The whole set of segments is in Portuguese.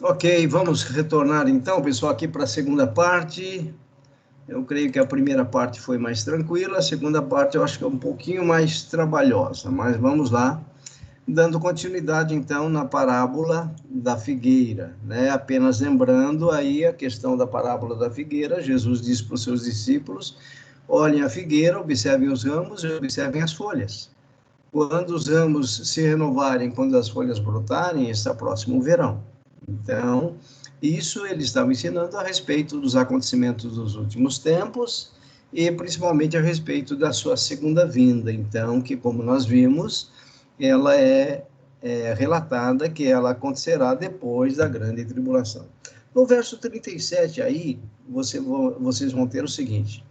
Ok, vamos retornar então, pessoal, aqui para a segunda parte. Eu creio que a primeira parte foi mais tranquila, a segunda parte eu acho que é um pouquinho mais trabalhosa, mas vamos lá, dando continuidade então na parábola da figueira, né? Apenas lembrando aí a questão da parábola da figueira, Jesus disse para os seus discípulos: olhem a figueira, observem os ramos e observem as folhas. Quando os ramos se renovarem, quando as folhas brotarem, está próximo o verão. Então, isso ele estava ensinando a respeito dos acontecimentos dos últimos tempos e principalmente a respeito da sua segunda vinda. Então, que como nós vimos, ela é relatada que ela acontecerá depois da grande tribulação. No verso 37 aí, vocês vão ter o seguinte: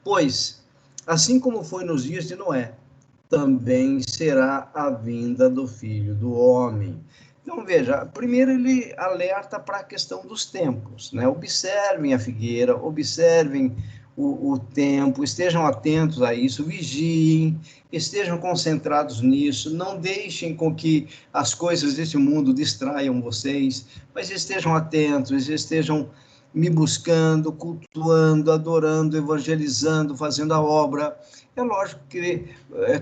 pois, assim como foi nos dias de Noé, também será a vinda do Filho do Homem. Então, veja, primeiro ele alerta para a questão dos tempos, né? Observem a figueira, observem o tempo, estejam atentos a isso, vigiem, estejam concentrados nisso, não deixem com que as coisas desse mundo distraiam vocês, mas estejam atentos, estejam me buscando, cultuando, adorando, evangelizando, fazendo a obra. É lógico que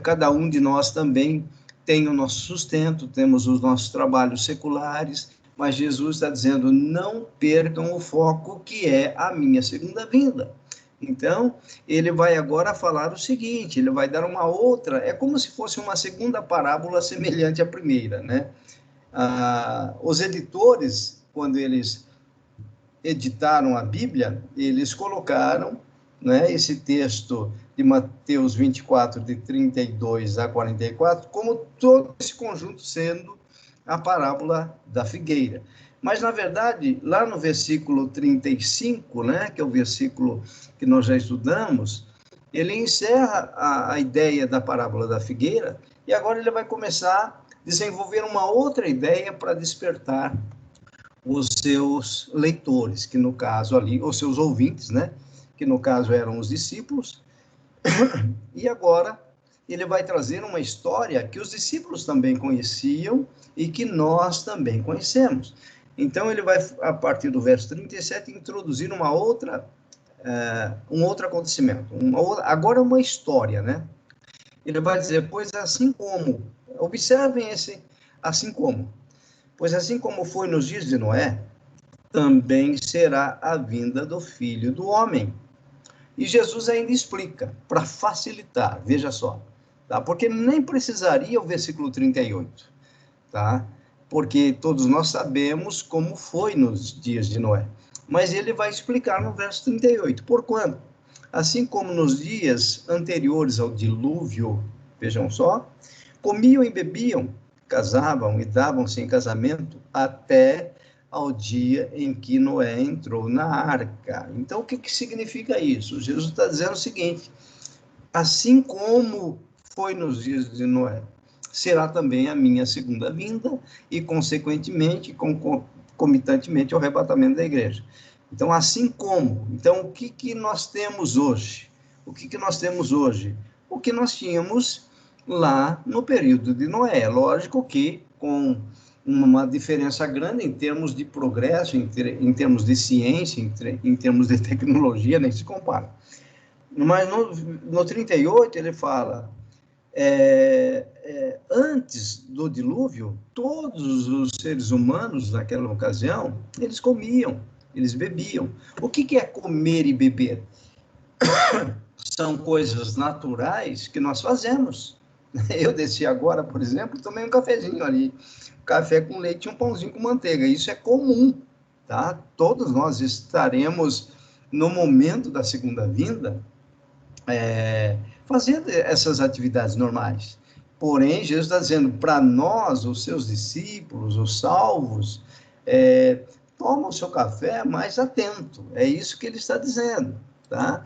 cada um de nós também tem o nosso sustento, temos os nossos trabalhos seculares, mas Jesus está dizendo: não percam o foco, que é a minha segunda vinda. Então, ele vai agora falar o seguinte, ele vai dar uma outra, é como se fosse uma segunda parábola semelhante à primeira, né? Os editores, quando eles editaram a Bíblia, eles colocaram, né, esse texto de Mateus 24, de 32 a 44, como todo esse conjunto sendo a parábola da figueira. Mas, na verdade, lá no versículo 35, né, que é o versículo que nós já estudamos, ele encerra a ideia da parábola da figueira e agora ele vai começar a desenvolver uma outra ideia para despertar os seus leitores, que no caso ali, os seus ouvintes, né? Que no caso eram os discípulos, e agora ele vai trazer uma história que os discípulos também conheciam e que nós também conhecemos. Então ele vai, a partir do verso 37, introduzir um outro acontecimento, agora uma história, né? Ele vai dizer, pois assim como, observem assim como, pois assim como foi nos dias de Noé, também será a vinda do Filho do Homem. E Jesus ainda explica, para facilitar, veja só, tá? Porque nem precisaria o versículo 38, tá? Porque todos nós sabemos como foi nos dias de Noé. Mas ele vai explicar no verso 38, porquanto, assim como nos dias anteriores ao dilúvio, vejam só, comiam e bebiam, casavam e davam-se em casamento até ao dia em que Noé entrou na arca. Então, o que significa isso? Jesus está dizendo o seguinte: assim como foi nos dias de Noé, será também a minha segunda vinda e, consequentemente, concomitantemente, o arrebatamento da igreja. Então, assim como. Então, o que nós temos hoje? O que nós temos hoje? O que nós tínhamos lá no período de Noé. Lógico que com uma diferença grande em termos de progresso, em termos de ciência, em termos de tecnologia, nem se compara. Mas no 38 ele fala, antes do dilúvio, todos os seres humanos naquela ocasião, eles comiam, eles bebiam. O que é comer e beber? São coisas naturais que nós fazemos. Eu desci agora, por exemplo, tomei um cafezinho ali, café com leite e um pãozinho com manteiga. Isso é comum, tá? Todos nós estaremos no momento da segunda vinda, fazendo essas atividades normais. Porém, Jesus está dizendo para nós, os seus discípulos, os salvos, toma o seu café mais atento. É isso que ele está dizendo, tá?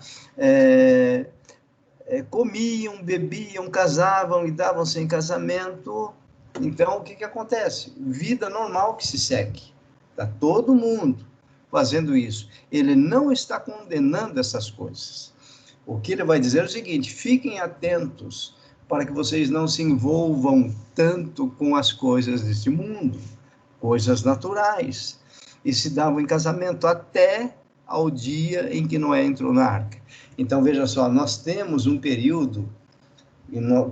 Comiam, bebiam, casavam e davam-se em casamento. Então, o que acontece? Vida normal que se segue. Está todo mundo fazendo isso. Ele não está condenando essas coisas. O que ele vai dizer é o seguinte: fiquem atentos para que vocês não se envolvam tanto com as coisas deste mundo, coisas naturais, e se davam em casamento até ao dia em que Noé entrou na arca. Então, veja só, nós temos um período,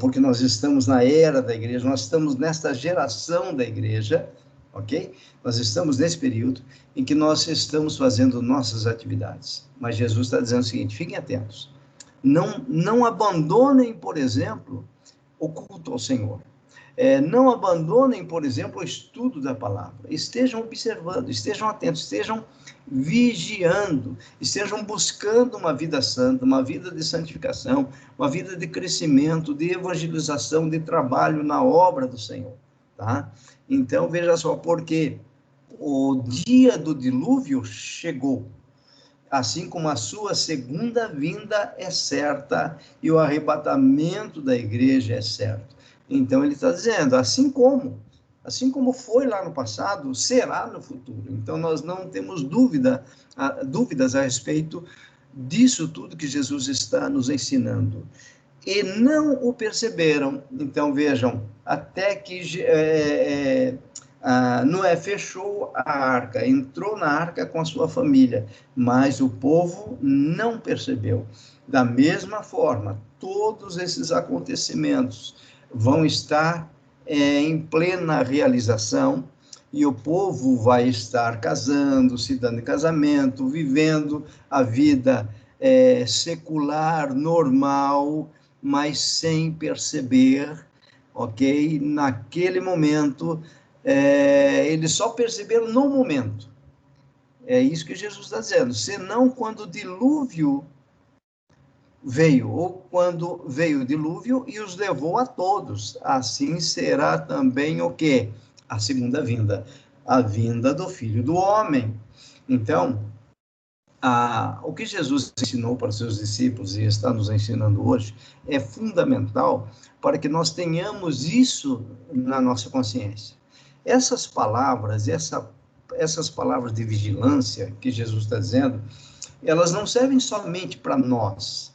porque nós estamos na era da igreja, nós estamos nesta geração da igreja, ok? Nós estamos nesse período em que nós estamos fazendo nossas atividades. Mas Jesus está dizendo o seguinte, fiquem atentos. Não abandonem, por exemplo, o culto ao Senhor. Não abandonem, por exemplo, o estudo da palavra. Estejam observando, estejam atentos, estejam vigiando, estejam buscando uma vida santa, uma vida de santificação, uma vida de crescimento, de evangelização, de trabalho na obra do Senhor, tá? Então, veja só, porque o dia do dilúvio chegou, assim como a sua segunda vinda é certa e o arrebatamento da igreja é certo. Então, ele está dizendo, assim como foi lá no passado, será no futuro. Então, nós não temos dúvidas a respeito disso tudo que Jesus está nos ensinando. E não o perceberam. Então, vejam, até que Noé fechou a arca, entrou na arca com a sua família, mas o povo não percebeu. Da mesma forma, todos esses acontecimentos vão estar em plena realização, e o povo vai estar casando, se dando em casamento, vivendo a vida secular, normal, mas sem perceber, ok? Naquele momento, eles só perceberam no momento. É isso que Jesus está dizendo. Senão, quando o dilúvio veio, ou quando veio o dilúvio e os levou a todos, assim será também o quê? A segunda vinda, a vinda do Filho do Homem. Então, o que Jesus ensinou para os seus discípulos e está nos ensinando hoje é fundamental para que nós tenhamos isso na nossa consciência. Essas palavras, essas palavras de vigilância que Jesus está dizendo, elas não servem somente para nós,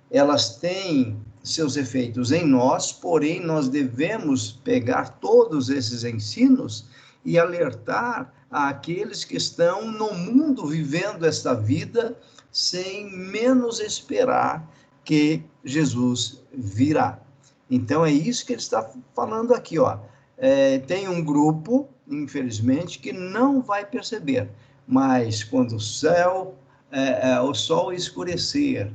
elas têm seus efeitos em nós, porém nós devemos pegar todos esses ensinos e alertar àqueles que estão no mundo vivendo esta vida sem menos esperar que Jesus virá. Então é isso que ele está falando aqui, ó. Tem um grupo, infelizmente, que não vai perceber, mas quando o sol escurecer,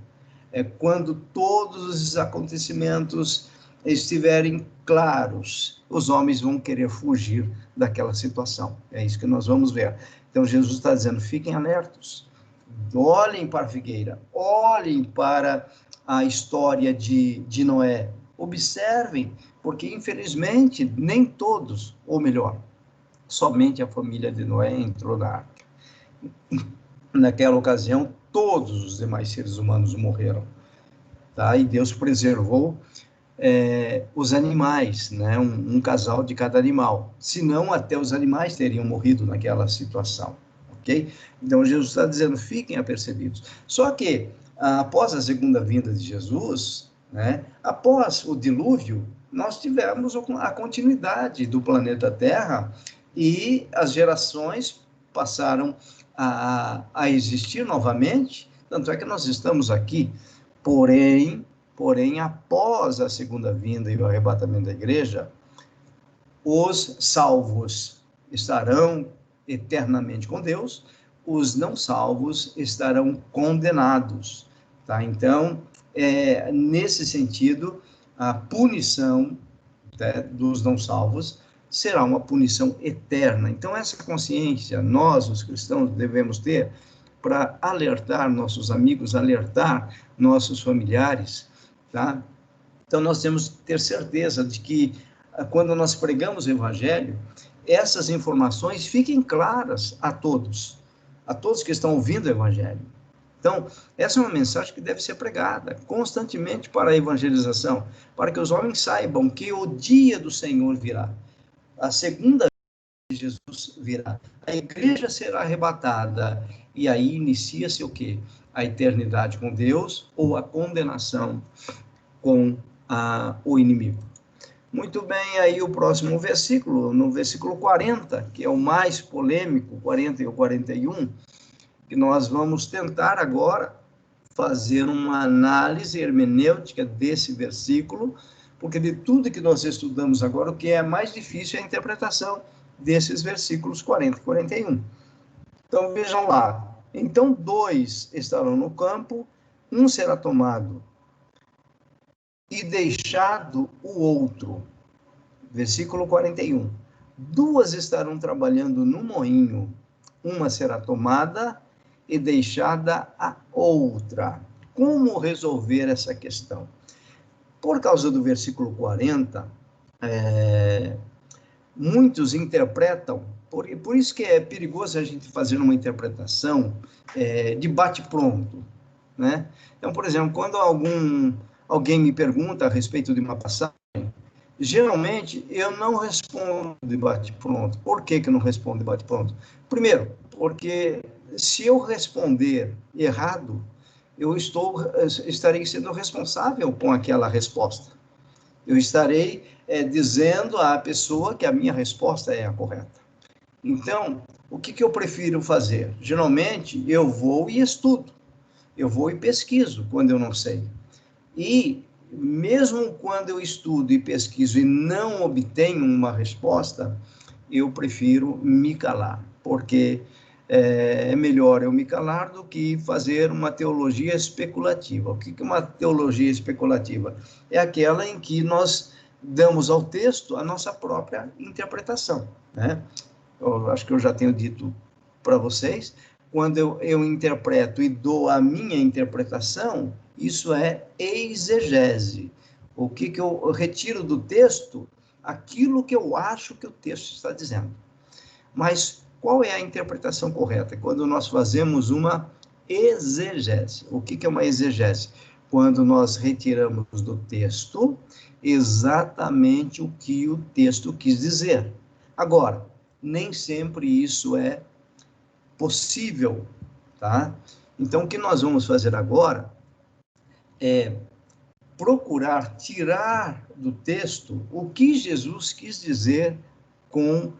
quando todos os acontecimentos estiverem claros, os homens vão querer fugir daquela situação. É isso que nós vamos ver. Então, Jesus está dizendo, fiquem alertos, olhem para a figueira, olhem para a história de Noé, observem, porque, infelizmente, nem todos, ou melhor, somente a família de Noé entrou na arca. Naquela ocasião, todos os demais seres humanos morreram, tá? E Deus preservou os animais, né? Um casal de cada animal, senão até os animais teriam morrido naquela situação, ok? Então Jesus está dizendo, fiquem apercebidos. Só que, após a segunda vinda de Jesus, né? Após o dilúvio, nós tivemos a continuidade do planeta Terra e as gerações passaram a existir novamente, tanto é que nós estamos aqui, porém, após a segunda vinda e o arrebatamento da igreja, os salvos estarão eternamente com Deus, os não salvos estarão condenados, tá? Então, nesse sentido, a punição, né, dos não salvos será uma punição eterna. Então, essa consciência, nós, os cristãos, devemos ter para alertar nossos amigos, alertar nossos familiares, tá? Então, nós temos que ter certeza de que, quando nós pregamos o Evangelho, essas informações fiquem claras a todos que estão ouvindo o Evangelho. Então, essa é uma mensagem que deve ser pregada constantemente para a evangelização, para que os homens saibam que o dia do Senhor virá. A segunda vez que Jesus virá, a igreja será arrebatada, e aí inicia-se o quê? A eternidade com Deus ou a condenação com o inimigo. Muito bem, aí o próximo versículo, no versículo 40, que é o mais polêmico, 40 e o 41, que nós vamos tentar agora fazer uma análise hermenêutica desse versículo, porque de tudo que nós estudamos agora, o que é mais difícil é a interpretação desses versículos 40 e 41. Então, vejam lá. Então, 2 estarão no campo, um será tomado e deixado o outro. Versículo 41. 2 estarão trabalhando no moinho, uma será tomada e deixada a outra. Como resolver essa questão? Por causa do versículo 40, muitos interpretam, por isso que é perigoso a gente fazer uma interpretação de bate-pronto, né? Então, por exemplo, quando alguém me pergunta a respeito de uma passagem, geralmente eu não respondo de bate-pronto. Por que eu não respondo de bate-pronto? Primeiro, porque se eu responder errado, eu estarei sendo responsável com aquela resposta. Eu estarei dizendo à pessoa que a minha resposta é a correta. Então, o que eu prefiro fazer? Geralmente, eu vou e estudo. Eu vou e pesquiso quando eu não sei. E, mesmo quando eu estudo e pesquiso e não obtenho uma resposta, eu prefiro me calar, porque é melhor eu me calar do que fazer uma teologia especulativa. O que é uma teologia especulativa? É aquela em que nós damos ao texto a nossa própria interpretação, né? Eu acho que eu já tenho dito para vocês, quando eu interpreto e dou a minha interpretação, isso é exegese. O que eu retiro do texto? Aquilo que eu acho que o texto está dizendo. Mas qual é a interpretação correta? Quando nós fazemos uma exegese. O que é uma exegese? Quando nós retiramos do texto exatamente o que o texto quis dizer. Agora, nem sempre isso é possível, tá? Então, o que nós vamos fazer agora é procurar tirar do texto o que Jesus quis dizer com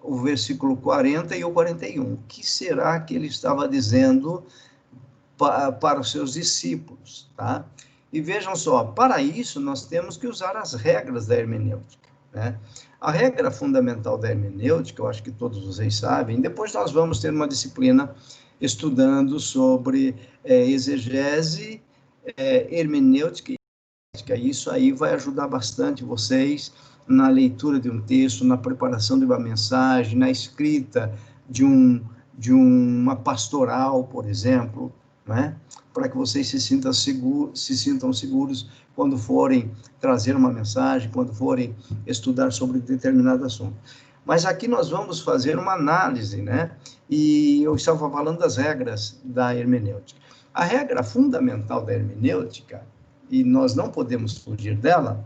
o versículo 40 e o 41. O que será que ele estava dizendo para os seus discípulos, tá? E vejam só, para isso nós temos que usar as regras da hermenêutica, né? A regra fundamental da hermenêutica, eu acho que todos vocês sabem, depois nós vamos ter uma disciplina estudando sobre exegese, hermenêutica e ética. Isso aí vai ajudar bastante vocês na leitura de um texto, na preparação de uma mensagem, na escrita de uma pastoral, por exemplo, né? Para que vocês se sintam seguros quando forem trazer uma mensagem, quando forem estudar sobre determinado assunto. Mas aqui nós vamos fazer uma análise, né? E eu estava falando das regras da hermenêutica. A regra fundamental da hermenêutica, e nós não podemos fugir dela,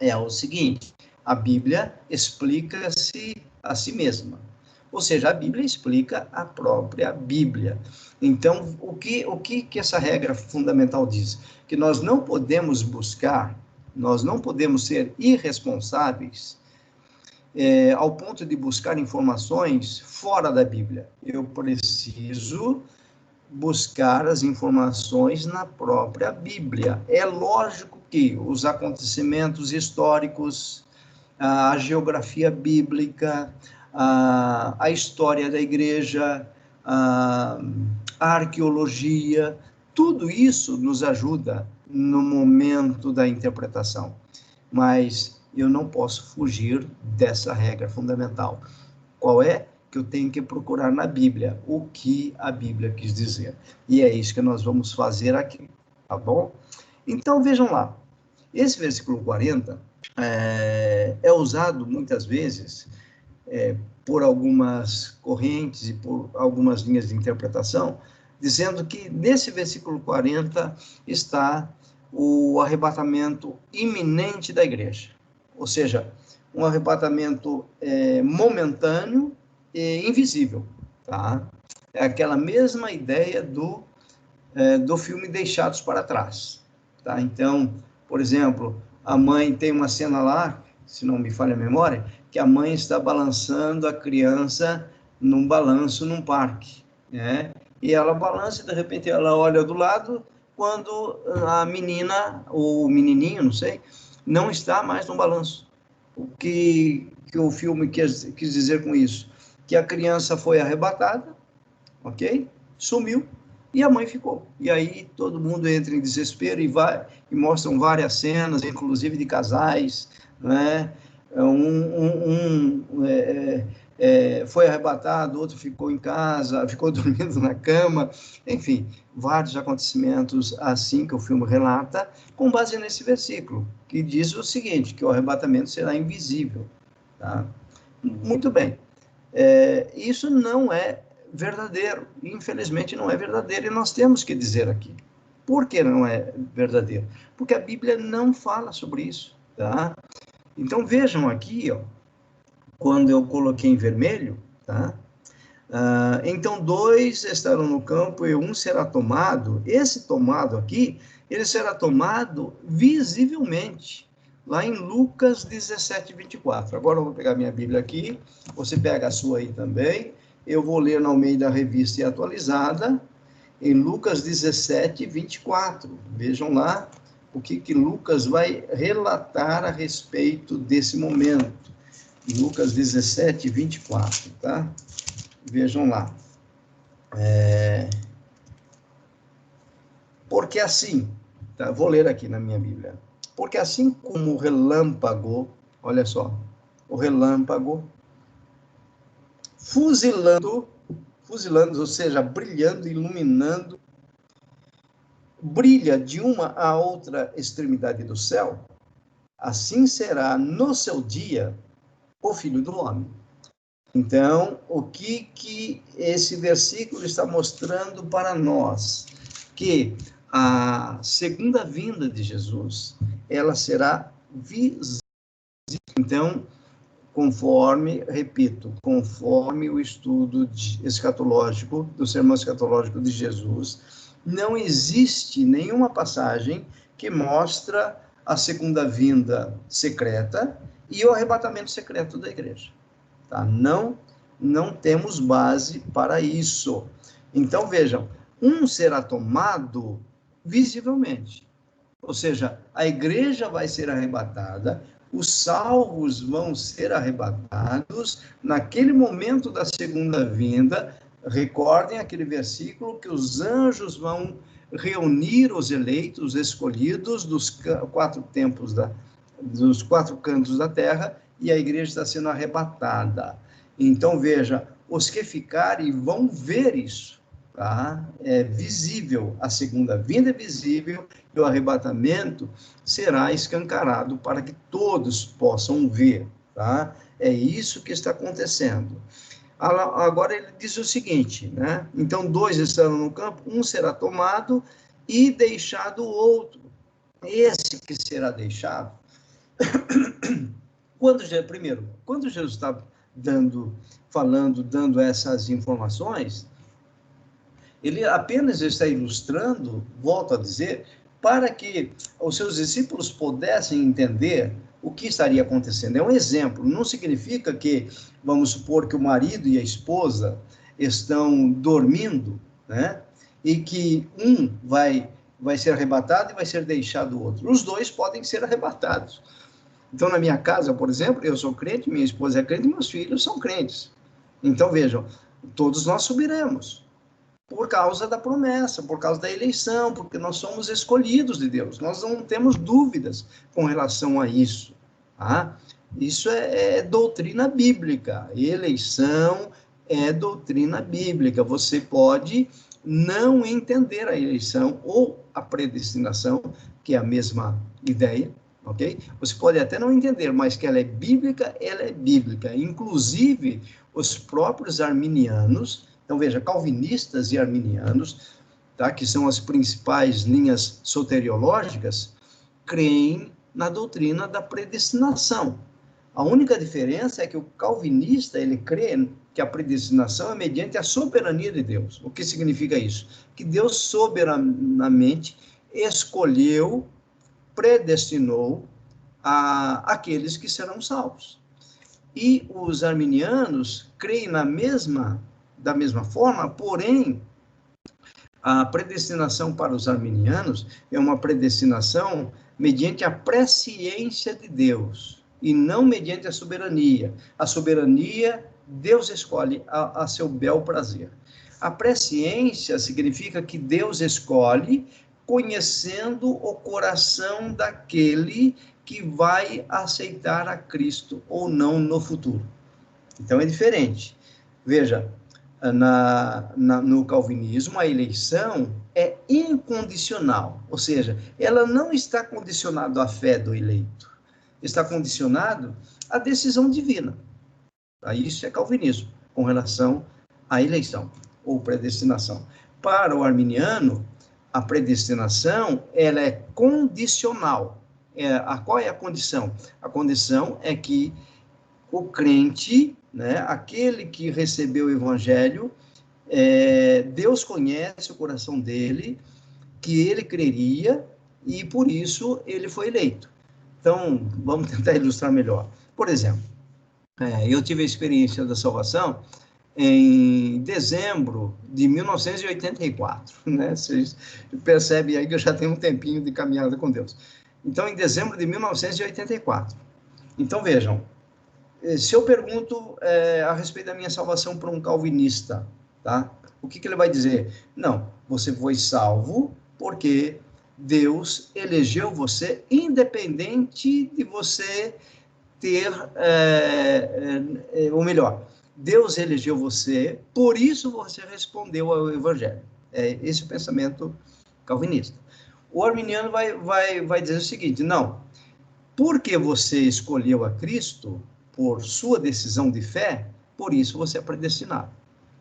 é o seguinte: a Bíblia explica-se a si mesma. Ou seja, a Bíblia explica a própria Bíblia. Então, o que essa regra fundamental diz? Que nós não podemos buscar, nós não podemos ser irresponsáveis ao ponto de buscar informações fora da Bíblia. Eu preciso buscar as informações na própria Bíblia. É lógico que os acontecimentos históricos, a geografia bíblica, a história da igreja, a arqueologia, tudo isso nos ajuda no momento da interpretação. Mas eu não posso fugir dessa regra fundamental. Qual é? Que eu tenho que procurar na Bíblia o que a Bíblia quis dizer. E é isso que nós vamos fazer aqui, tá bom? Então, vejam lá. Esse versículo 40 é usado muitas vezes por algumas correntes e por algumas linhas de interpretação, dizendo que nesse versículo 40 está o arrebatamento iminente da igreja. Ou seja, um arrebatamento momentâneo e invisível, tá? É aquela mesma ideia do filme Deixados para Trás, tá? Então, por exemplo, a mãe tem uma cena lá, se não me falha a memória, que a mãe está balançando a criança num balanço num parque, né? E ela balança e de repente ela olha do lado quando a menina, ou o menininho, não sei, não está mais no balanço. O que o filme quis dizer com isso? Que a criança foi arrebatada, ok? Sumiu e a mãe ficou. E aí todo mundo entra em desespero e mostram várias cenas, inclusive de casais, né? Foi arrebatado, outro ficou em casa, ficou dormindo na cama, enfim, vários acontecimentos assim que o filme relata, com base nesse versículo, que diz o seguinte, que o arrebatamento será invisível. Tá? Muito bem. Isso não é verdadeiro, infelizmente não é verdadeiro, e nós temos que dizer aqui. Por que não é verdadeiro? Porque a Bíblia não fala sobre isso, tá? Então vejam aqui, ó, quando eu coloquei em vermelho, tá? Então 2 estarão no campo e um será tomado. Esse tomado aqui, ele será tomado visivelmente, lá em Lucas 17, 24. Agora eu vou pegar minha Bíblia aqui, você pega a sua aí também, eu vou ler na Almeida Revista e Atualizada, em Lucas 17, 24. Vejam lá o que Lucas vai relatar a respeito desse momento. Lucas 17, 24, tá? Vejam lá. Porque assim, tá? Vou ler aqui na minha Bíblia. Porque assim como o relâmpago, olha só, o relâmpago, fuzilando, ou seja, brilhando, iluminando, brilha de uma a outra extremidade do céu, assim será no seu dia o Filho do Homem. Então, o que esse versículo está mostrando para nós? Que a segunda vinda de Jesus, ela será visível. Então, conforme o estudo escatológico, do sermão escatológico de Jesus, não existe nenhuma passagem que mostra a segunda vinda secreta e o arrebatamento secreto da igreja. Tá? Não temos base para isso. Então, vejam, um será tomado visivelmente. Ou seja, a igreja vai ser arrebatada, os salvos vão ser arrebatados naquele momento da segunda vinda. Recordem aquele versículo que os anjos vão reunir os eleitos, os escolhidos dos 4 tempos dos 4 cantos da terra, e a igreja está sendo arrebatada. Então, veja, os que ficarem vão ver isso, tá? É visível, a segunda vinda é visível, e o arrebatamento será escancarado para que todos possam ver, tá? É isso que está acontecendo. Agora ele diz o seguinte, né? Então, 2 estarão no campo, um será tomado e deixado o outro. Esse que será deixado, quando Jesus está dando essas informações, ele apenas está ilustrando, volto a dizer, para que os seus discípulos pudessem entender o que estaria acontecendo. É um exemplo, não significa que, vamos supor que o marido e a esposa estão dormindo, né? E que um vai ser arrebatado e vai ser deixado o outro. Os dois podem ser arrebatados. Então, na minha casa, por exemplo, eu sou crente, minha esposa é crente e meus filhos são crentes. Então, vejam, todos nós subiremos por causa da promessa, por causa da eleição, porque nós somos escolhidos de Deus. Nós não temos dúvidas com relação a isso. Tá? Isso é doutrina bíblica. Eleição é doutrina bíblica. Você pode não entender a eleição ou a predestinação, que é a mesma ideia, ok? Você pode até não entender, mas que ela é bíblica, ela é bíblica. Inclusive, os próprios arminianos, então veja, calvinistas e arminianos, tá, que são as principais linhas soteriológicas, creem na doutrina da predestinação. A única diferença é que o calvinista, ele crê que a predestinação é mediante a soberania de Deus. O que significa isso? Que Deus soberanamente escolheu, predestinou aqueles que serão salvos. E os arminianos creem da mesma forma, porém, a predestinação para os arminianos é uma predestinação mediante a presciência de Deus, e não mediante a soberania. A soberania, Deus escolhe a seu bel prazer. A presciência significa que Deus escolhe conhecendo o coração daquele que vai aceitar a Cristo ou não no futuro. Então é diferente. Veja, no calvinismo, a eleição é incondicional, ou seja, ela não está condicionada à fé do eleito, está condicionado à decisão divina. Isso é calvinismo, com relação à eleição ou predestinação. Para o arminiano, a predestinação ela é condicional. Qual é a condição? A condição é que o crente, né, aquele que recebeu o evangelho, Deus conhece o coração dele, que ele creria, e por isso ele foi eleito. Então, vamos tentar ilustrar melhor. Por exemplo, eu tive a experiência da salvação em dezembro de 1984, né? Vocês percebem aí que eu já tenho um tempinho de caminhada com Deus. Então, em dezembro de 1984. Então, vejam, se eu pergunto a respeito da minha salvação para um calvinista, tá? O que ele vai dizer? Não, você foi salvo porque Deus elegeu você, independente de você ter, ou melhor, Deus elegeu você, por isso você respondeu ao evangelho. Esse é o pensamento calvinista. O arminiano vai dizer o seguinte: não, porque você escolheu a Cristo por sua decisão de fé, por isso você é predestinado,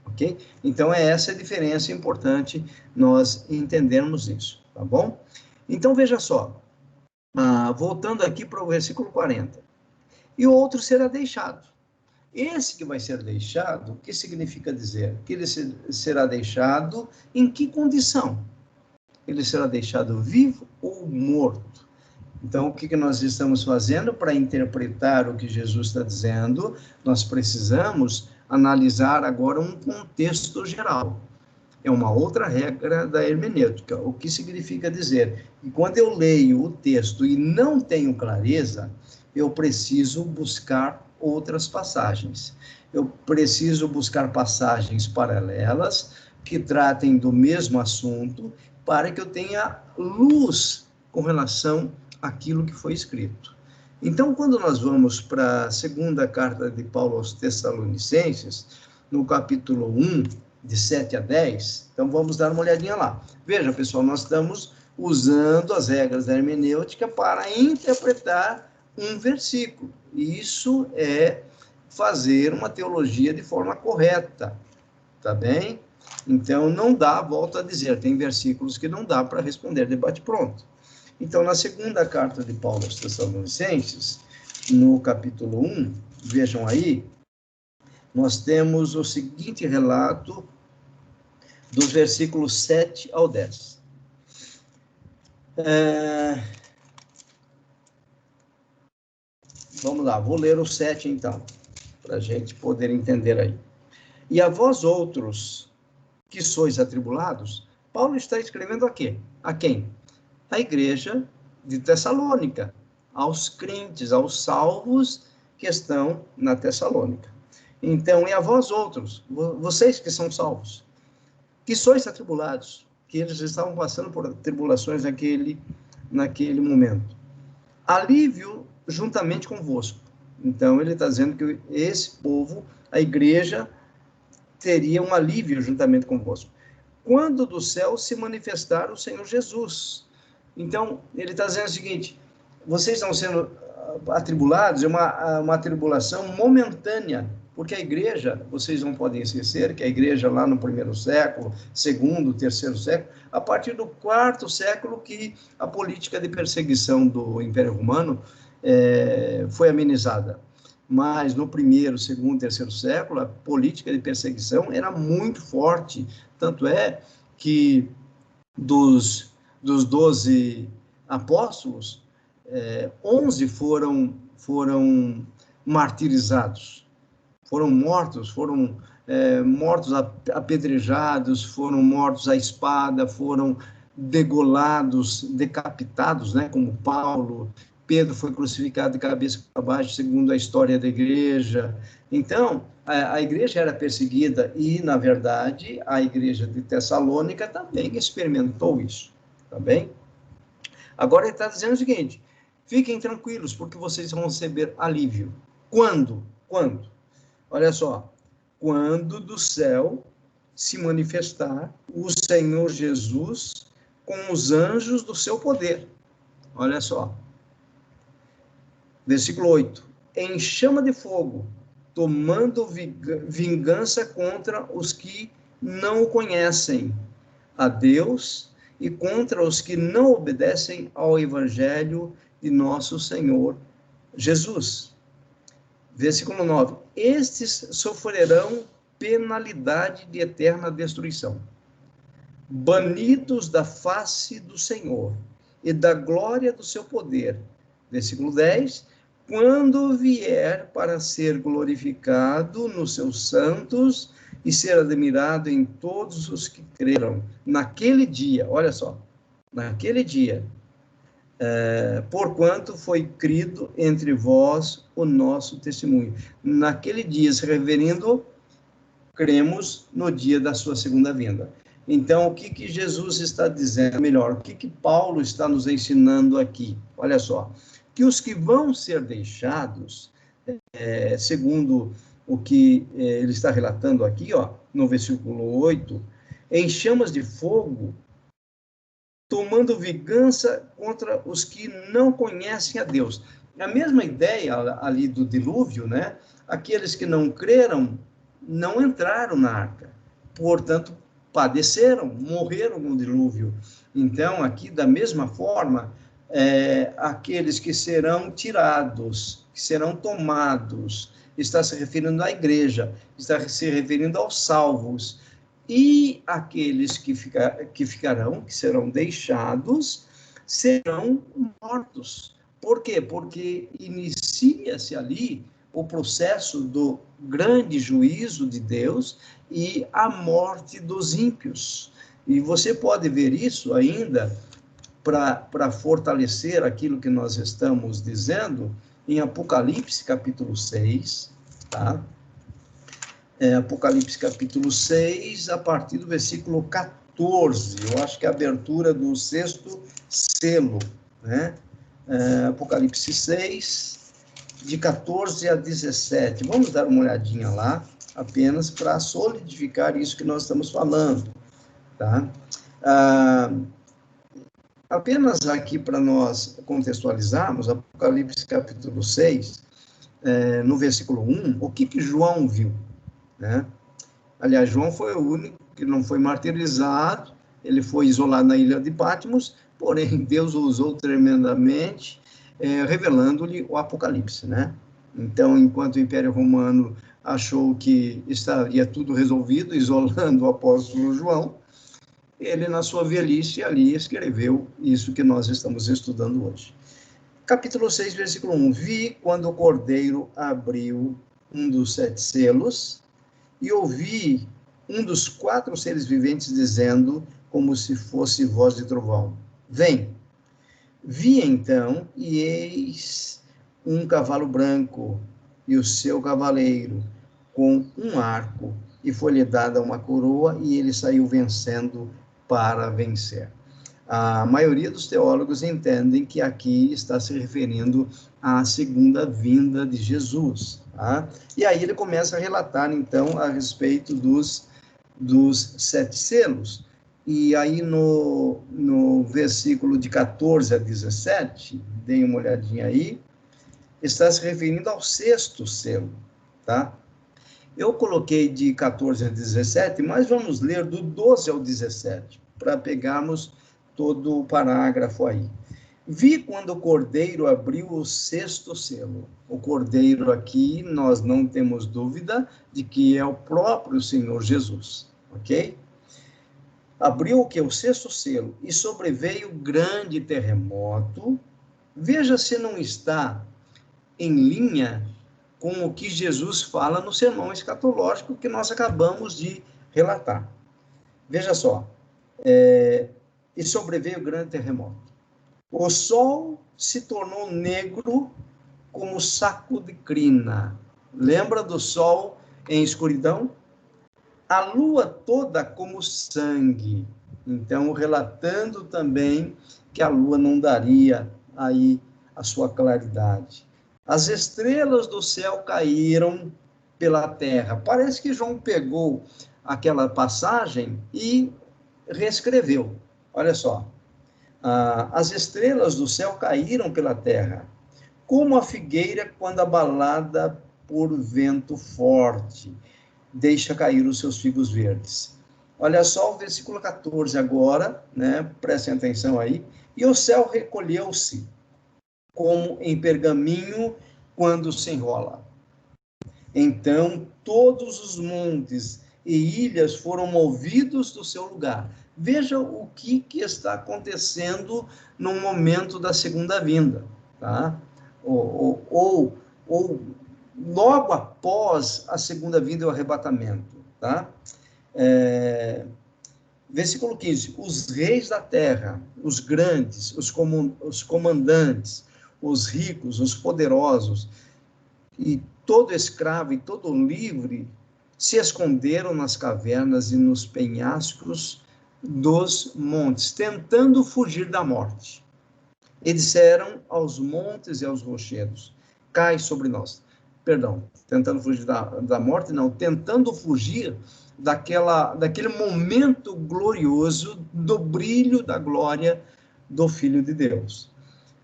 ok? Então, essa a diferença importante nós entendermos isso, tá bom? Então, veja só, voltando aqui para o versículo 40. E o outro será deixado. Esse que vai ser deixado, o que significa dizer? Que ele será deixado em que condição? Ele será deixado vivo ou morto? Então, o que nós estamos fazendo para interpretar o que Jesus está dizendo? Nós precisamos analisar agora um contexto geral. É uma outra regra da hermenêutica. O que significa dizer? E quando eu leio o texto e não tenho clareza, eu preciso buscar outras passagens. Eu preciso buscar passagens paralelas que tratem do mesmo assunto para que eu tenha luz com relação àquilo que foi escrito. Então, quando nós vamos para a segunda carta de Paulo aos Tessalonicenses, no capítulo 1, de 7 a 10, então vamos dar uma olhadinha lá. Veja, pessoal, nós estamos usando as regras da hermenêutica para interpretar um versículo. Isso é fazer uma teologia de forma correta, tá bem? Então, não dá, volto a dizer, tem versículos que não dá para responder debate pronto. Então, na segunda carta de Paulo aos Tessalonicenses, no capítulo 1, vejam aí, nós temos o seguinte relato dos versículos 7 ao 10. Vamos lá, vou ler o 7 então, para a gente poder entender aí. E a vós outros que sois atribulados, Paulo está escrevendo a quê? A quem? A igreja de Tessalônica, aos crentes, aos salvos que estão na Tessalônica. Então, e a vós outros, vocês que são salvos, que sois atribulados, que eles estavam passando por tribulações naquele momento. Alívio juntamente convosco. Então, ele está dizendo que esse povo, a igreja, teria um alívio juntamente convosco. Quando do céu se manifestar o Senhor Jesus. Então, ele está dizendo o seguinte: vocês estão sendo atribulados, é uma tribulação momentânea, porque a igreja, vocês não podem esquecer que a igreja lá no primeiro século, segundo, terceiro século, a partir do quarto século que a política de perseguição do Império Romano foi amenizada. Mas no primeiro, segundo, terceiro século, a política de perseguição era muito forte, tanto é que dos 12 apóstolos, 11 foram martirizados, foram mortos apedrejados, foram mortos à espada, foram degolados, decapitados, né, como Paulo. Pedro foi crucificado de cabeça para baixo, segundo a história da igreja. Então, a igreja era perseguida e, na verdade, a igreja de Tessalônica também experimentou isso, tá bem? Agora ele está dizendo o seguinte: fiquem tranquilos, porque vocês vão receber alívio. Quando? Quando? Olha só, quando do céu se manifestar o Senhor Jesus com os anjos do seu poder. Olha só. Versículo 8. Em chama de fogo, tomando vingança contra os que não o conhecem, a Deus, e contra os que não obedecem ao evangelho de nosso Senhor Jesus. Versículo 9. Estes sofrerão penalidade de eterna destruição, banidos da face do Senhor e da glória do seu poder. Versículo 10. Quando vier para ser glorificado nos seus santos e ser admirado em todos os que creram. Naquele dia, olha só, naquele dia, porquanto foi crido entre vós o nosso testemunho. Naquele dia, se referindo, cremos no dia da sua segunda vinda. Então, o que Jesus está dizendo? Melhor, o que Paulo está nos ensinando aqui? Olha só, que os que vão ser deixados, segundo o que ele está relatando aqui, ó, no versículo 8, em chamas de fogo, tomando vingança contra os que não conhecem a Deus. A mesma ideia ali do dilúvio, né? Aqueles que não creram não entraram na arca, portanto, padeceram, morreram no dilúvio. Então, aqui, da mesma forma, aqueles que serão tirados, que serão tomados, está se referindo à igreja, está se referindo aos salvos, e aqueles que ficarão, que serão deixados, serão mortos. Por quê? Porque inicia-se ali o processo do grande juízo de Deus e a morte dos ímpios. E você pode ver isso ainda para fortalecer aquilo que nós estamos dizendo em Apocalipse capítulo 6, tá? Apocalipse capítulo 6, a partir do versículo 14, eu acho que é a abertura do 6º selo, né? Apocalipse 6, de 14 a 17. Vamos dar uma olhadinha lá, apenas para solidificar isso que nós estamos falando, tá? Apenas aqui para nós contextualizarmos, Apocalipse capítulo 6, no versículo 1, o que João viu, né? Aliás, João foi o único que não foi martirizado, ele foi isolado na ilha de Patmos, porém Deus o usou tremendamente, revelando-lhe o Apocalipse, né? Então, enquanto o Império Romano achou que estaria tudo resolvido, isolando o apóstolo João, ele, na sua velhice, ali escreveu isso que nós estamos estudando hoje. Capítulo 6, versículo 1. Vi quando o Cordeiro abriu um dos 7 selos, e ouvi um dos 4 seres viventes dizendo, como se fosse voz de trovão: vem. Vi então, e eis um cavalo branco, e o seu cavaleiro, com um arco, e foi-lhe dada uma coroa, e ele saiu vencendo para vencer. A maioria dos teólogos entendem que aqui está se referindo à segunda vinda de Jesus, tá? E aí ele começa a relatar, então, a respeito dos 7 selos. E aí no versículo de 14 a 17, deem uma olhadinha aí, está se referindo ao 6º selo, tá? Eu coloquei de 14 a 17, mas vamos ler do 12 ao 17, para pegarmos todo o parágrafo aí. Vi quando o Cordeiro abriu o 6º selo. O Cordeiro aqui, nós não temos dúvida de que é o próprio Senhor Jesus, ok? Abriu o que? O 6º selo, e sobreveio grande terremoto, Veja se não está em linha com o que Jesus fala no sermão escatológico que nós acabamos de relatar. Veja só, e sobreveio o grande terremoto. O sol se tornou negro como saco de crina. Lembra do sol em escuridão? A lua toda como sangue. Então, relatando também que a lua não daria aí a sua claridade. As estrelas do céu caíram pela terra. Parece que João pegou aquela passagem e reescreveu. Olha só. As estrelas do céu caíram pela terra, como a figueira quando abalada por vento forte deixa cair os seus figos verdes. Olha só o versículo 14 agora, né? Prestem atenção aí. E o céu recolheu-se, como em pergaminho quando se enrola. Então todos os montes e ilhas foram movidos do seu lugar. Veja o que está acontecendo no momento da segunda vinda, tá? Ou logo após a segunda vinda e o arrebatamento, tá? Versículo 15, os reis da terra, os grandes, os comandantes, os ricos, os poderosos, e todo escravo e todo livre se esconderam nas cavernas e nos penhascos dos montes, tentando fugir da morte. E disseram aos montes e aos rochedos, cai sobre nós. Perdão, tentando fugir da morte, não, tentando fugir daquele momento glorioso do brilho da glória do Filho de Deus.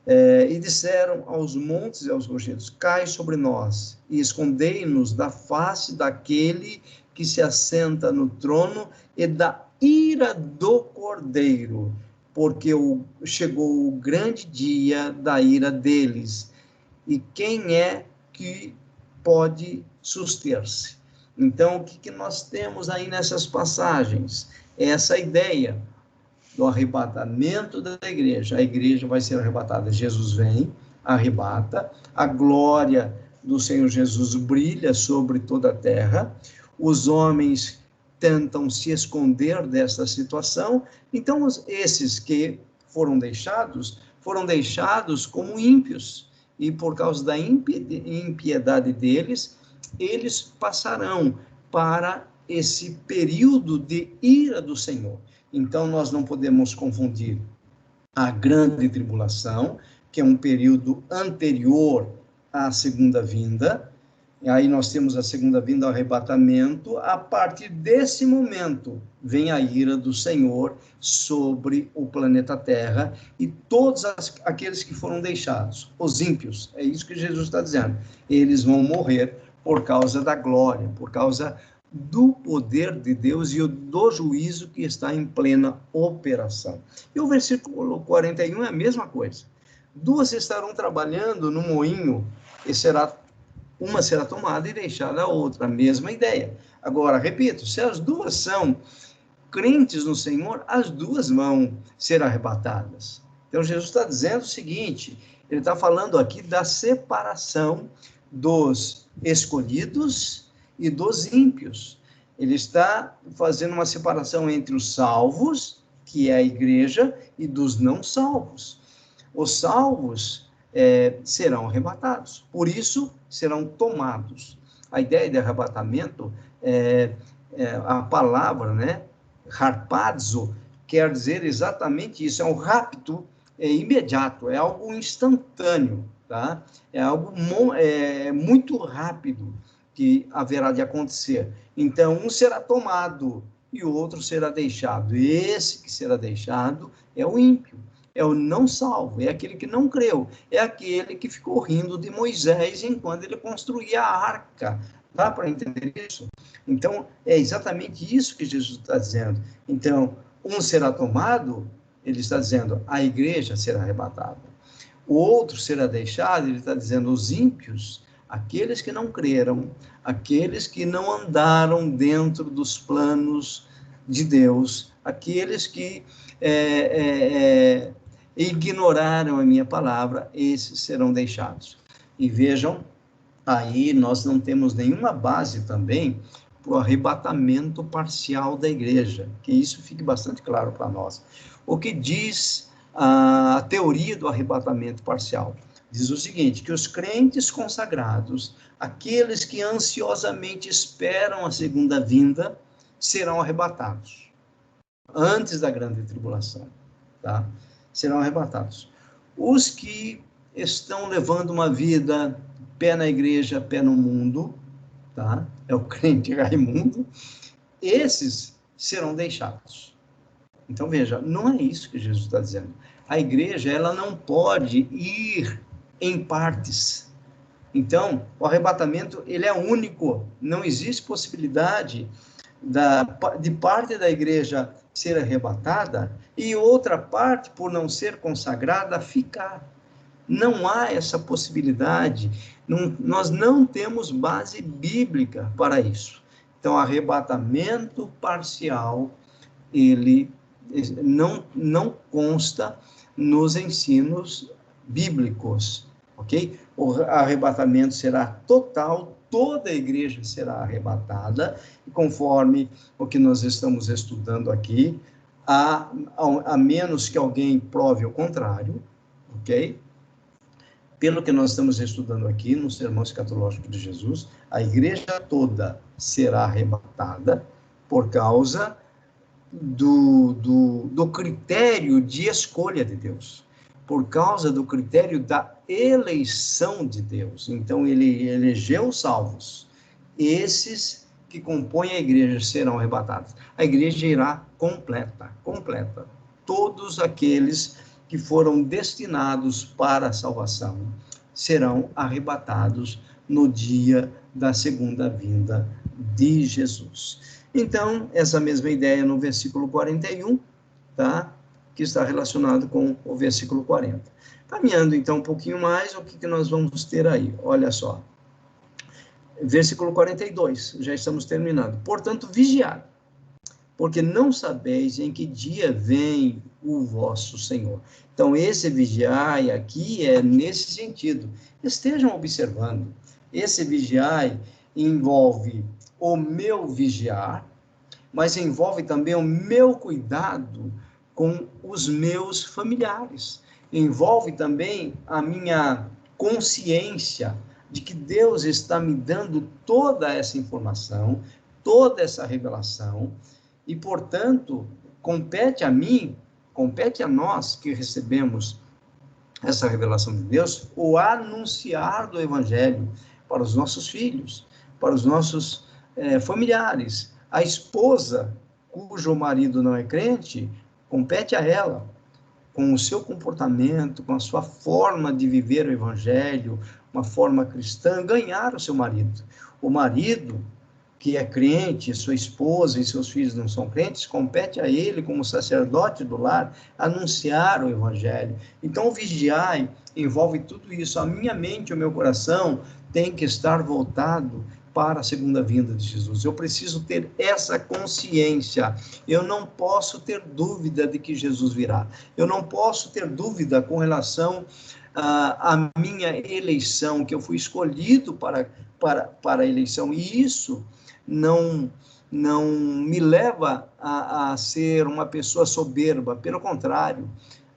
E disseram aos montes e aos rochedos, cai sobre nós e escondei-nos da face daquele que se assenta no trono e da ira do Cordeiro, porque chegou o grande dia da ira deles. E quem é que pode suster-se? Então, o que nós temos aí nessas passagens? Essa ideia do arrebatamento da igreja. A igreja vai ser arrebatada. Jesus vem, arrebata, a glória do Senhor Jesus brilha sobre toda a terra, os homens tentam se esconder dessa situação, então esses que foram deixados como ímpios, e por causa da impiedade deles, eles passarão para esse período de ira do Senhor. Então, nós não podemos confundir a grande tribulação, que é um período anterior à segunda vinda. E aí nós temos a segunda vinda, o arrebatamento. A partir desse momento, vem a ira do Senhor sobre o planeta Terra e todos aqueles que foram deixados, os ímpios. É isso que Jesus está dizendo. Eles vão morrer por causa da glória, por causa do poder de Deus e do juízo que está em plena operação. E o versículo 41 é a mesma coisa. Duas estarão trabalhando no moinho e uma será tomada e deixada a outra. A mesma ideia. Agora, repito, se as duas são crentes no Senhor, as duas vão ser arrebatadas. Então, Jesus está dizendo o seguinte, ele está falando aqui da separação dos escolhidos e dos ímpios. Ele está fazendo uma separação entre os salvos, que é a igreja, e dos não salvos. Os salvos serão arrebatados, por isso serão tomados. A ideia de arrebatamento, a palavra, né, harpazo, quer dizer exatamente isso, é um rapto imediato, é algo instantâneo, tá? É algo muito rápido que haverá de acontecer. Então, um será tomado e o outro será deixado. Esse que será deixado é o ímpio, é o não salvo, é aquele que não creu, é aquele que ficou rindo de Moisés enquanto ele construía a arca. Dá para entender isso? Então, é exatamente isso que Jesus está dizendo. Então, um será tomado, ele está dizendo, a igreja será arrebatada. O outro será deixado, ele está dizendo, os ímpios, aqueles que não creram, aqueles que não andaram dentro dos planos de Deus, aqueles que e ignoraram a minha palavra, esses serão deixados. E vejam, aí nós não temos nenhuma base também para o arrebatamento parcial da igreja, que isso fique bastante claro para nós. O que diz a teoria do arrebatamento parcial? Diz o seguinte, que os crentes consagrados, aqueles que ansiosamente esperam a segunda vinda, serão arrebatados, antes da grande tribulação, tá? Serão arrebatados. Os que estão levando uma vida pé na igreja, pé no mundo, tá? É o crente Raimundo, esses serão deixados. Então, veja, não é isso que Jesus está dizendo. A igreja, ela não pode ir em partes. Então, o arrebatamento, ele é único. Não existe possibilidade de parte da igreja ser arrebatada e outra parte, por não ser consagrada, ficar. Não há essa possibilidade. Nós não temos base bíblica para isso. Então, arrebatamento parcial, ele não consta nos ensinos bíblicos, ok? O arrebatamento será total, toda a igreja será arrebatada, e conforme o que nós estamos estudando aqui, a menos que alguém prove o contrário, ok? Pelo que nós estamos estudando aqui no Sermão Escatológico de Jesus, a igreja toda será arrebatada por causa do critério de escolha de Deus, por causa do critério da eleição de Deus. Então, ele elegeu os salvos. Esses que compõem a igreja serão arrebatados. A igreja irá completa. Todos aqueles que foram destinados para a salvação serão arrebatados no dia da segunda vinda de Jesus. Então, essa mesma ideia no versículo 41, tá? Que está relacionado com o versículo 40. Caminhando, então, um pouquinho mais, o que nós vamos ter aí? Olha só. Versículo 42, já estamos terminando. Portanto, vigiai, porque não sabeis em que dia vem o vosso Senhor. Então, esse vigiai aqui é nesse sentido. Estejam observando. Esse vigiai envolve o meu vigiar, mas envolve também o meu cuidado com os meus familiares. Envolve também a minha consciência de que Deus está me dando toda essa informação, toda essa revelação, e, portanto, compete a mim, compete a nós que recebemos essa revelação de Deus, o anunciar do Evangelho para os nossos filhos, para os nossos familiares. A esposa cujo marido não é crente, compete a ela, com o seu comportamento, com a sua forma de viver o Evangelho, uma forma cristã, ganhar o seu marido. O marido que é crente, sua esposa e seus filhos não são crentes, compete a ele, como sacerdote do lar, anunciar o Evangelho. Então, o vigiai envolve tudo isso. A minha mente, o meu coração tem que estar voltado para a segunda vinda de Jesus. Eu preciso ter essa consciência. Eu não posso ter dúvida de que Jesus virá. Eu não posso ter dúvida com relação à minha eleição, que eu fui escolhido para a eleição. E isso não me leva a ser uma pessoa soberba. Pelo contrário,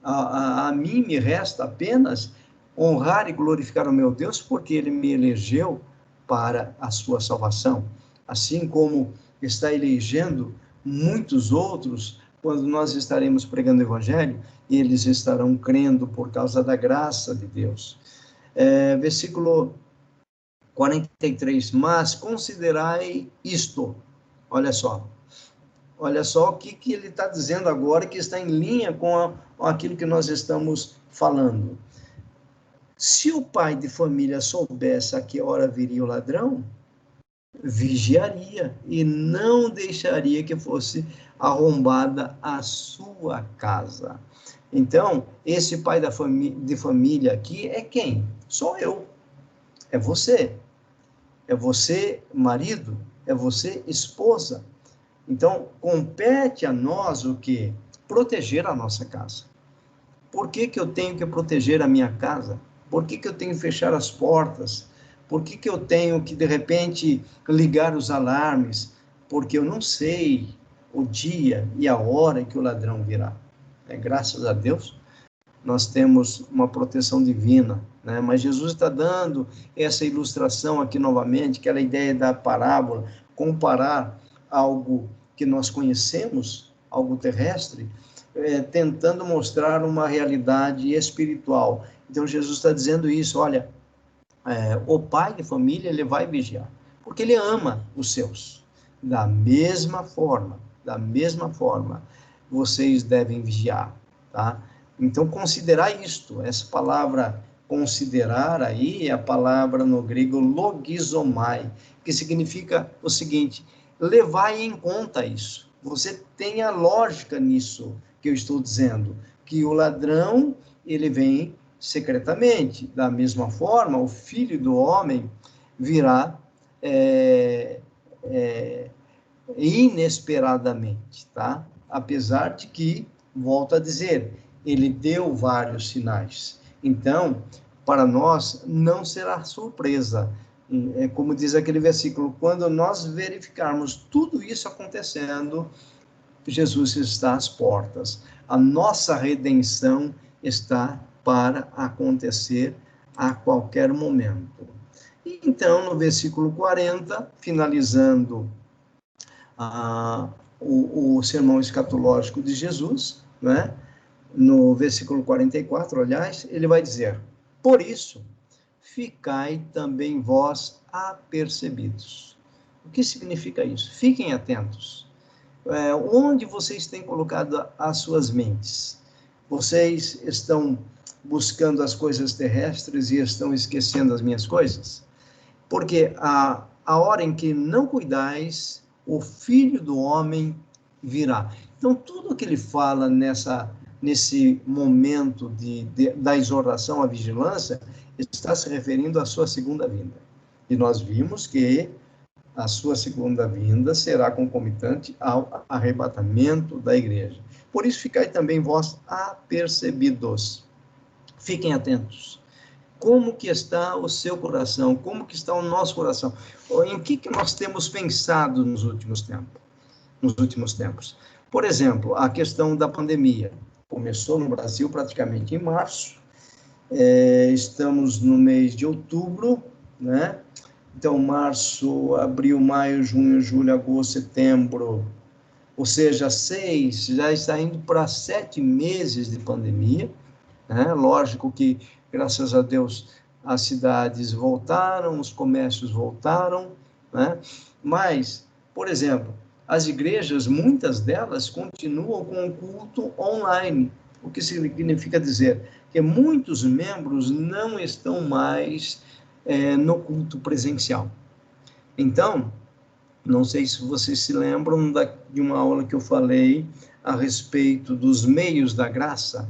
a mim me resta apenas honrar e glorificar o meu Deus, porque Ele me elegeu para a sua salvação, assim como está elegendo muitos outros, quando nós estaremos pregando o Evangelho, eles estarão crendo por causa da graça de Deus. Versículo 43, mas considerai isto, olha só o que ele está dizendo agora, que está em linha com aquilo que nós estamos falando. Se o pai de família soubesse a que hora viria o ladrão, vigiaria e não deixaria que fosse arrombada a sua casa. Então, esse pai de família aqui é quem? Sou eu. É você. É você, marido. É você, esposa. Então, compete a nós o quê? Proteger a nossa casa. Por que que eu tenho que proteger a minha casa? Por que que eu tenho que fechar as portas? Por que que eu tenho que, de repente, ligar os alarmes? Porque eu não sei o dia e a hora em que o ladrão virá. Graças a Deus, nós temos uma proteção divina, né? Mas Jesus está dando essa ilustração aqui novamente, aquela ideia da parábola, comparar algo que nós conhecemos, algo terrestre, tentando mostrar uma realidade espiritual. Então, Jesus está dizendo isso, olha, o pai de família, ele vai vigiar, porque ele ama os seus. Da mesma forma, vocês devem vigiar, tá? Então, considerar isto, essa palavra considerar aí é a palavra no grego logizomai, que significa o seguinte, levai em conta isso. Você tem a lógica nisso que eu estou dizendo, que o ladrão, ele vem secretamente. Da mesma forma, o Filho do Homem virá inesperadamente, tá? Apesar de que, volto a dizer, ele deu vários sinais. Então, para nós, não será surpresa. Como diz aquele versículo, quando nós verificarmos tudo isso acontecendo, Jesus está às portas. A nossa redenção está para acontecer a qualquer momento. E então, no versículo 40, finalizando o sermão escatológico de Jesus, né? No versículo 44, aliás, ele vai dizer, por isso, ficai também vós apercebidos. O que significa isso? Fiquem atentos. Onde vocês têm colocado as suas mentes? Vocês estão buscando as coisas terrestres e estão esquecendo as minhas coisas? Porque a hora em que não cuidais, o Filho do Homem virá. Então, tudo que ele fala nesse momento da exortação à vigilância está se referindo à sua segunda vinda. E nós vimos que a sua segunda vinda será concomitante ao arrebatamento da igreja. Por isso, ficai também vós apercebidos. Fiquem atentos. Como que está o seu coração? Como que está o nosso coração? Em que nós temos pensado nos últimos tempos? Por exemplo, a questão da pandemia. Começou no Brasil praticamente em março. Estamos no mês de outubro, né? Então, março, abril, maio, junho, julho, agosto, setembro, ou seja, já está indo para 7 meses de pandemia, né? Lógico que, graças a Deus, as cidades voltaram, os comércios voltaram, né? Mas, por exemplo, as igrejas, muitas delas, continuam com o culto online, o que significa dizer que muitos membros não estão mais no culto presencial. Então, não sei se vocês se lembram de uma aula que eu falei a respeito dos meios da graça,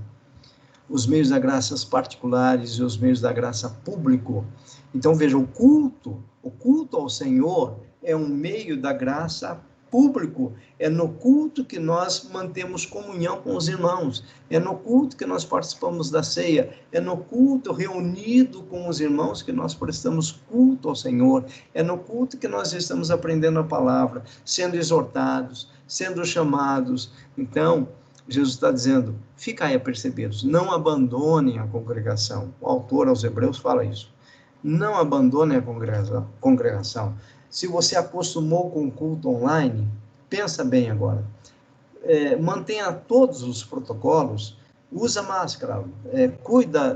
os meios da graça particulares e os meios da graça público. Então, veja, o culto ao Senhor é um meio da graça público, é no culto que nós mantemos comunhão com os irmãos, é no culto que nós participamos da ceia, é no culto reunido com os irmãos que nós prestamos culto ao Senhor, é no culto que nós estamos aprendendo a palavra, sendo exortados, sendo chamados. Então, Jesus está dizendo, ficai apercebidos, não abandonem a congregação. O autor aos Hebreus fala isso. Não abandonem a congregação. Se você acostumou com o culto online, pensa bem agora. Mantenha todos os protocolos, usa máscara, cuida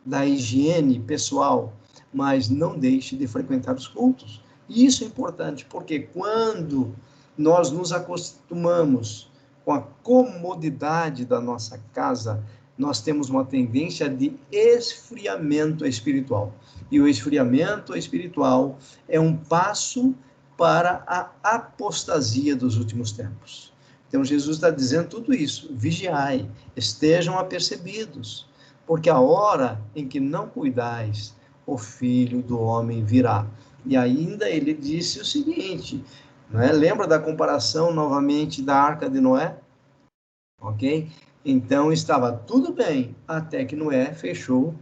da higiene pessoal, mas não deixe de frequentar os cultos. E isso é importante, porque quando nós nos acostumamos com a comodidade da nossa casa, nós temos uma tendência de esfriamento espiritual. E o esfriamento espiritual é um passo para a apostasia dos últimos tempos. Então, Jesus está dizendo tudo isso. Vigiai, estejam apercebidos, porque a hora em que não cuidais, o Filho do Homem virá. E ainda ele disse o seguinte, né? Lembra da comparação novamente da Arca de Noé? Ok? Então, estava tudo bem, até que Noé fechou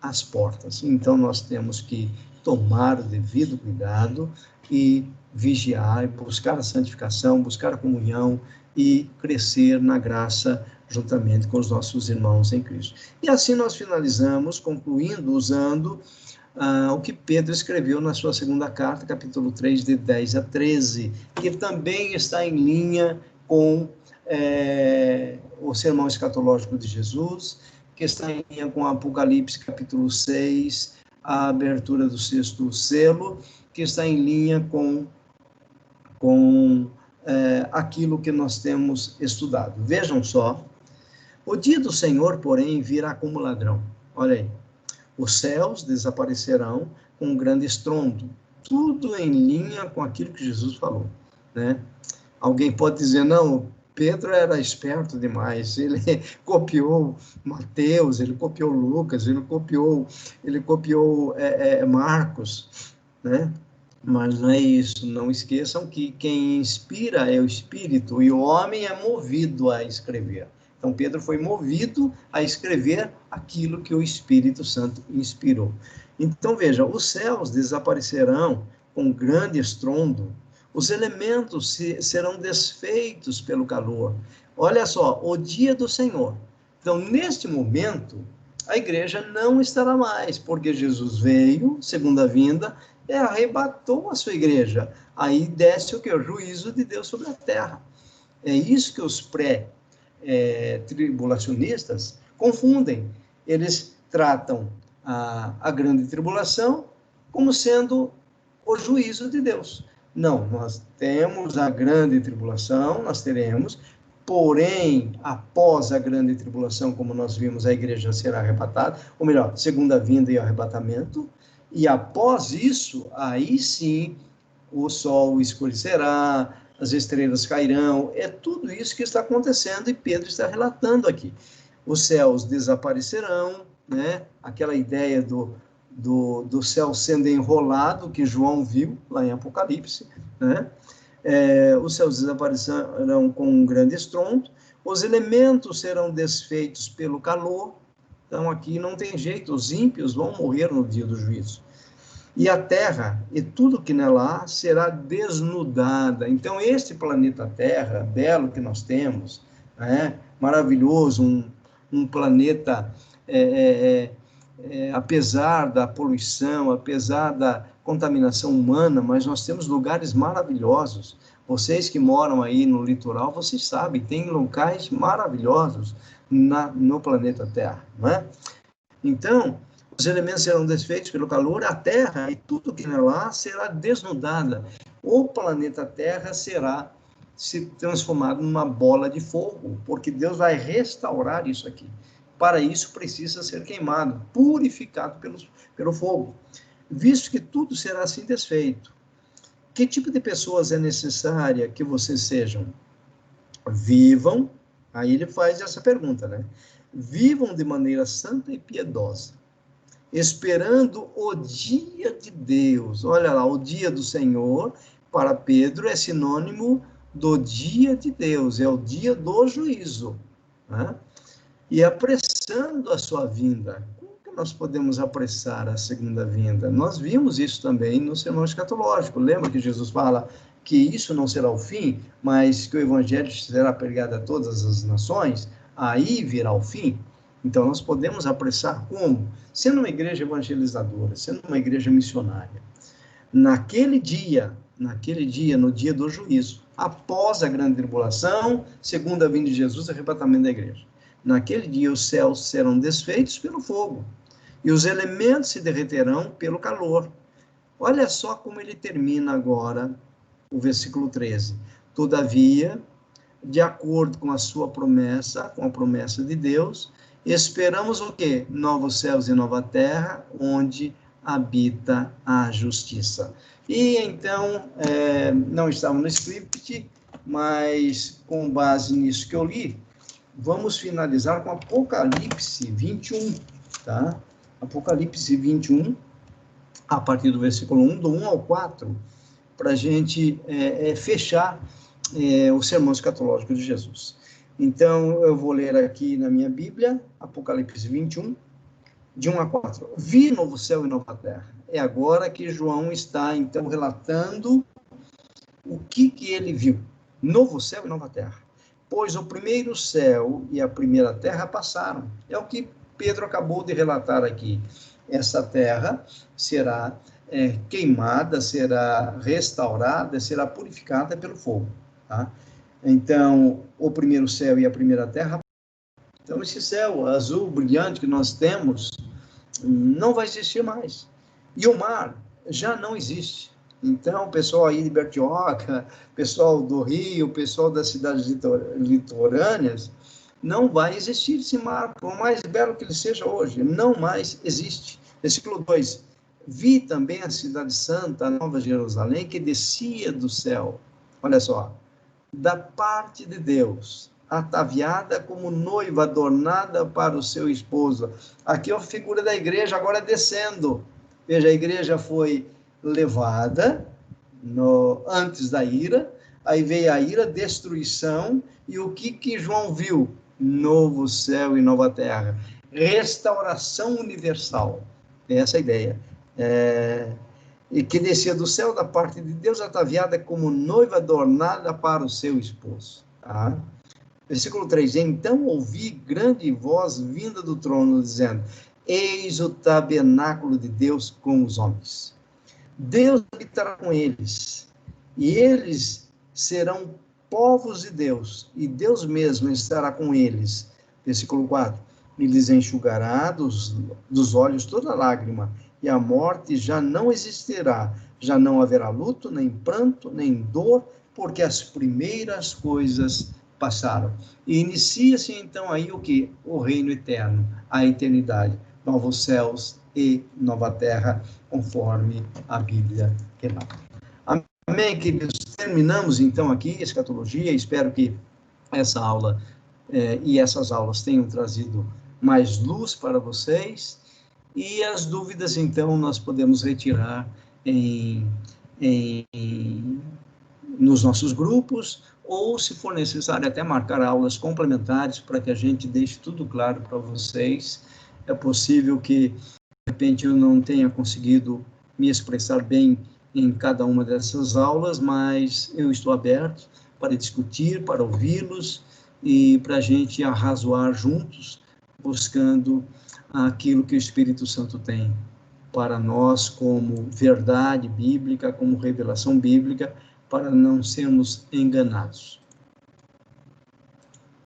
as portas. Então, nós temos que tomar o devido cuidado e vigiar, buscar a santificação, buscar a comunhão e crescer na graça juntamente com os nossos irmãos em Cristo. E assim nós finalizamos, concluindo, usando o que Pedro escreveu na sua segunda carta, capítulo 3, de 10 a 13, que também está em linha com o sermão escatológico de Jesus, que está em linha com Apocalipse, capítulo 6, a abertura do sexto selo, que está em linha com aquilo que nós temos estudado. Vejam só, o dia do Senhor, porém, virá como ladrão. Olha aí. Os céus desaparecerão com um grande estrondo. Tudo em linha com aquilo que Jesus falou, né? Alguém pode dizer, não, Pedro era esperto demais, ele copiou Mateus, ele copiou Lucas, ele copiou Marcos, né? Mas não é isso, não esqueçam que quem inspira é o Espírito e o homem é movido a escrever. Então, Pedro foi movido a escrever aquilo que o Espírito Santo inspirou. Então, veja, os céus desaparecerão com grande estrondo, os elementos serão desfeitos pelo calor. Olha só, o dia do Senhor. Então, neste momento, a igreja não estará mais, porque Jesus veio, segunda vinda, e arrebatou a sua igreja. Aí desce o que? O juízo de Deus sobre a terra. É isso que os tribulacionistas confundem. Eles tratam a grande tribulação como sendo o juízo de Deus. Não, nós temos a grande tribulação, nós teremos, porém, após a grande tribulação, como nós vimos, a igreja será arrebatada, ou melhor, segunda vinda e arrebatamento, e após isso, aí sim, o sol escurecerá, as estrelas cairão, é tudo isso que está acontecendo e Pedro está relatando aqui. Os céus desaparecerão, né? Aquela ideia do céu sendo enrolado, que João viu lá em Apocalipse, né? Os céus desaparecerão com um grande estrondo, os elementos serão desfeitos pelo calor, então aqui não tem jeito, os ímpios vão morrer no dia do juízo. E a Terra e tudo que nela há será desnudada. Então, este planeta Terra, belo que nós temos, maravilhoso, um planeta, apesar da poluição, apesar da contaminação humana, mas nós temos lugares maravilhosos. Vocês que moram aí no litoral, vocês sabem, tem locais maravilhosos no planeta Terra, não é? Então, os elementos serão desfeitos pelo calor, a Terra e tudo que nela há será desnudada. O planeta Terra será se transformado numa bola de fogo, porque Deus vai restaurar isso aqui. Para isso precisa ser queimado, purificado pelo fogo. Visto que tudo será assim desfeito, que tipo de pessoas é necessária que vocês sejam? Vivam, aí ele faz essa pergunta, né? Vivam de maneira santa e piedosa, esperando o dia de Deus. Olha lá, o dia do Senhor, para Pedro, é sinônimo do dia de Deus, é o dia do juízo, né? E apressando a sua vinda. Como que nós podemos apressar a segunda vinda? Nós vimos isso também no sermão escatológico. Lembra que Jesus fala que isso não será o fim, mas que o evangelho será pregado a todas as nações? Aí virá o fim. Então, nós podemos apressar como? Sendo uma igreja evangelizadora, sendo uma igreja missionária. Naquele dia, no dia do juízo, após a grande tribulação, segunda vinda de Jesus, arrebatamento da igreja. Naquele dia, os céus serão desfeitos pelo fogo, e os elementos se derreterão pelo calor. Olha só como ele termina agora, o versículo 13. Todavia, de acordo com a sua promessa, com a promessa de Deus, esperamos o quê? Novos céus e nova terra, onde habita a justiça. E então, não estava no script, mas com base nisso que eu li, vamos finalizar com Apocalipse 21, tá? Apocalipse 21, a partir do versículo 1, do 1 ao 4, para a gente fechar o sermão escatológico de Jesus. Então, eu vou ler aqui na minha Bíblia, Apocalipse 21, de 1 a 4. Vi novo céu e nova terra. É agora que João está, então, relatando o que ele viu. Novo céu e nova terra. Pois o primeiro céu e a primeira terra passaram. É o que Pedro acabou de relatar aqui. Essa terra será queimada, será restaurada, será purificada pelo fogo. Tá? Então, o primeiro céu e a primeira terra. Então, esse céu azul brilhante que nós temos não vai existir mais. E o mar já não existe. Então, o pessoal aí de Bertioga, pessoal do Rio, pessoal das cidades litorâneas, não vai existir esse mar, por mais belo que ele seja hoje, não mais existe. Versículo 2. Vi também a cidade santa, a Nova Jerusalém, que descia do céu. Olha só. Da parte de Deus, ataviada como noiva adornada para o seu esposo. Aqui é a figura da igreja agora descendo. Veja, a igreja foi levada antes da ira, aí veio a ira, destruição, e o que João viu? Novo céu e nova terra. Restauração universal. Essa é a ideia. E que descia do céu da parte de Deus, ataviada como noiva adornada para o seu esposo. Tá? Versículo 3. Então ouvi grande voz vinda do trono, dizendo: Eis o tabernáculo de Deus com os homens. Deus habitará com eles, e eles serão povos de Deus, e Deus mesmo estará com eles. Versículo 4. E lhes enxugará dos olhos toda lágrima, e a morte já não existirá, já não haverá luto, nem pranto, nem dor, porque as primeiras coisas passaram. E inicia-se então aí o que? O reino eterno, a eternidade, novos céus e nova terra, conforme a Bíblia relata. Amém, queridos? Terminamos então aqui a escatologia, espero que essa aula e essas aulas tenham trazido mais luz para vocês. E as dúvidas, então, nós podemos retirar nos nossos grupos, ou, se for necessário, até marcar aulas complementares para que a gente deixe tudo claro para vocês. É possível que, de repente, eu não tenha conseguido me expressar bem em cada uma dessas aulas, mas eu estou aberto para discutir, para ouvi-los e para a gente arrazoar juntos, buscando aquilo que o Espírito Santo tem para nós como verdade bíblica, como revelação bíblica, para não sermos enganados.